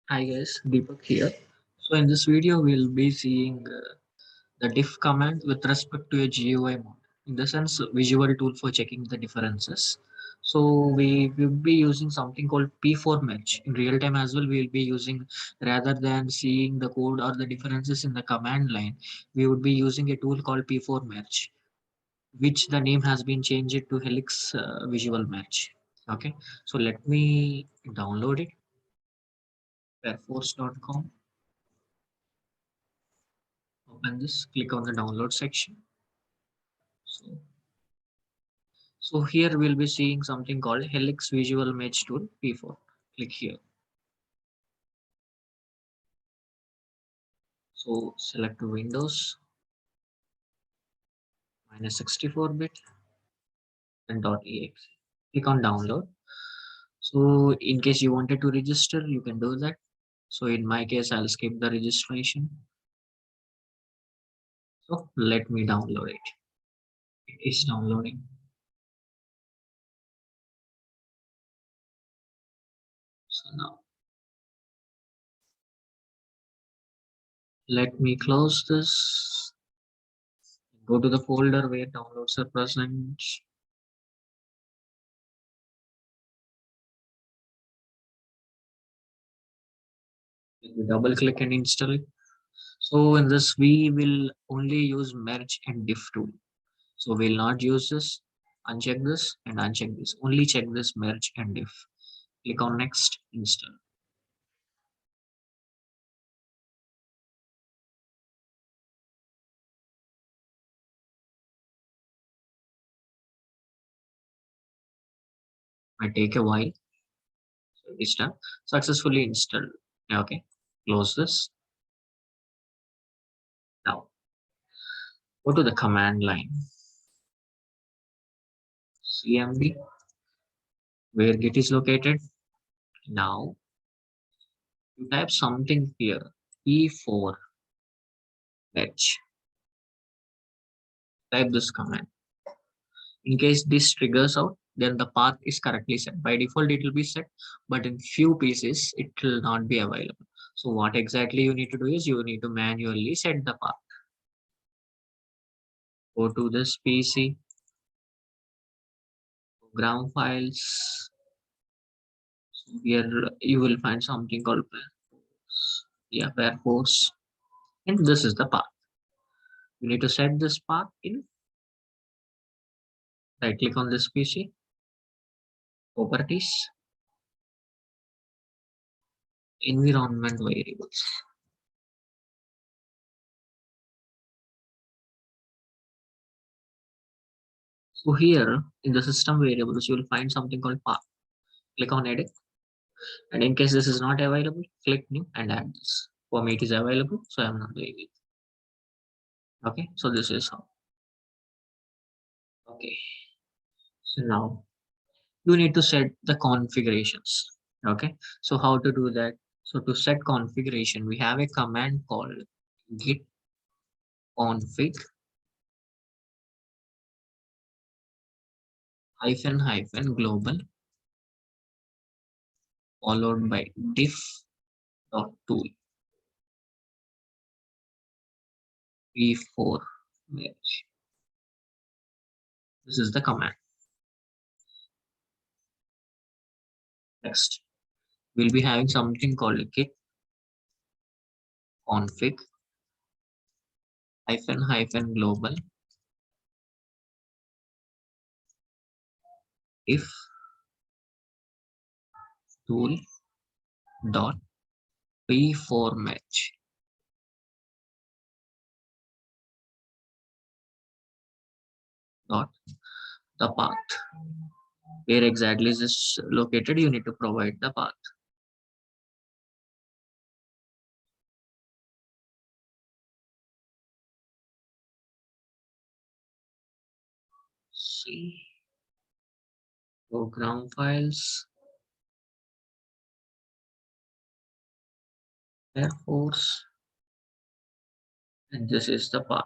Hi guys, Deepak here. So in this video, we'll be seeing the diff command with respect to a GUI mode. In the sense, visual tool for checking the differences. So we will be using something called P4 match. In real time as well, we will be using rather than seeing the code or the differences in the command line, we would be using a tool called P4 match, which the name has been changed to Helix Visual Match. Okay, so let me download it. Airforce.com. Open this, click on the download section. So, so here we'll be seeing something called Helix Visual Match Tool P4. Click here. So select Windows minus 64-bit and .exe. Click on download. So in case you wanted to register, you can do that. So in my case, I'll skip the registration. So let me download it. It is downloading. So now let me close this. Go to the folder where downloads are present. Double click and install it. So in this, we will only use merge and diff tool. So we'll not use this, uncheck this and uncheck this. Only check this merge and diff. Click on next, install. Might take a while. So it's done. Successfully installed. Okay. Close this. Now go to the command line. CMD, where Git is located. Now you type something here. P4 fetch. Type this command. In case this triggers out, then the path is correctly set. By default, it will be set, but in few pieces, it will not be available. So what exactly you need to do is you need to manually set the path. Go to this PC, program files. So here you will find something called Airforce, and this is the path. You need to set this path in. Right click on this PC, properties, environment variables. So here in the system variables, you will find something called path. Click on edit. And in case this is not available, click new and add this. For me, it is available, so I'm not doing it. Okay, so this is how. Okay, so now you need to set the configurations. Okay, so how to do that? So to set configuration, we have a command called git config hyphen global followed by diff dot tool p4 match. This is the command. Next, we'll be having something called git config hyphen global if tool dot p4 match dot the path. Where exactly is this located? You need to provide the path. See program files, Airforce, and this is the path.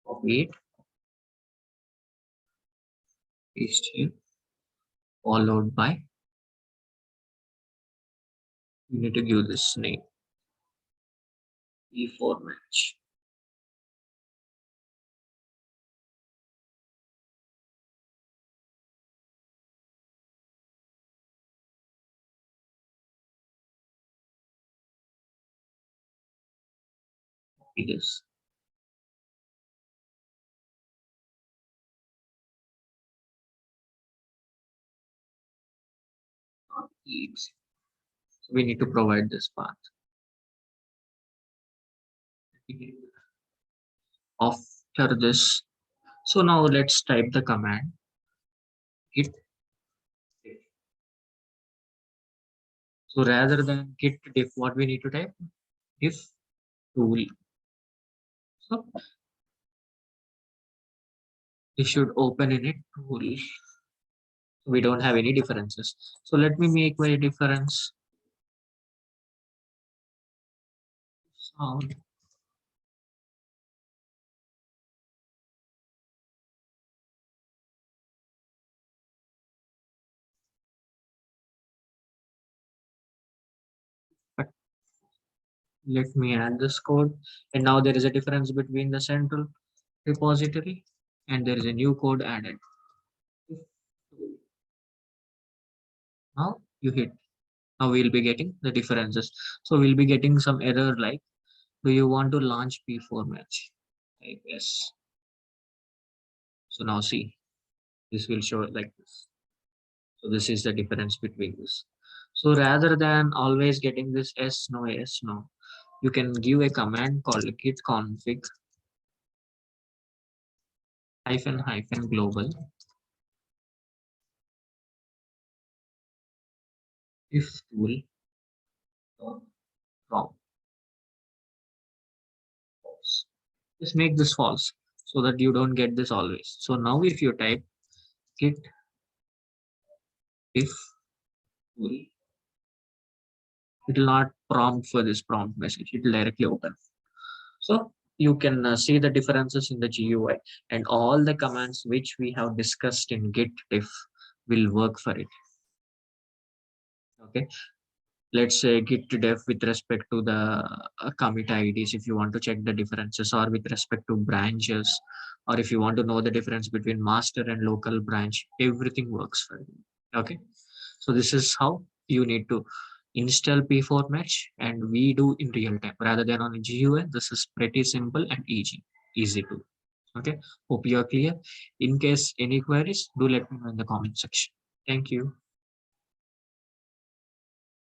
Copy it, paste here, followed by, you need to give this name, P4 match. Copy this. Exe. So we need to provide this path. After this, so now let's type the command git diff. So rather than git diff, what we need to type? Diff tool. So it should open in it tool. We don't have any differences. So let me make my difference sound. But let me add this code. And now there is a difference between the central repository and there is a new code added. Now you hit. Now we'll be getting the differences. So we'll be getting some error like, do you want to launch P4 match? Type yes. So now see, this will show like this. So this is the difference between this. So rather than always getting this yes, no, you can give a command called git config hyphen global if tool from false. Just make this false so that you don't get this always. So now if you type git if tool, it will not prompt for this prompt message. It will directly open. So you can see the differences in the GUI and all the commands which we have discussed in git diff will work for it. Okay. Let's say git diff with respect to the commit IDs if you want to check the differences, or with respect to branches, or if you want to know the difference between master and local branch, everything works for you. Okay. So this is how you need to install P4 match, and we do in real time rather than on a GUI. This is pretty simple and easy to. Okay. Hope you are clear. In case any queries, do let me know in the comment section. Thank you.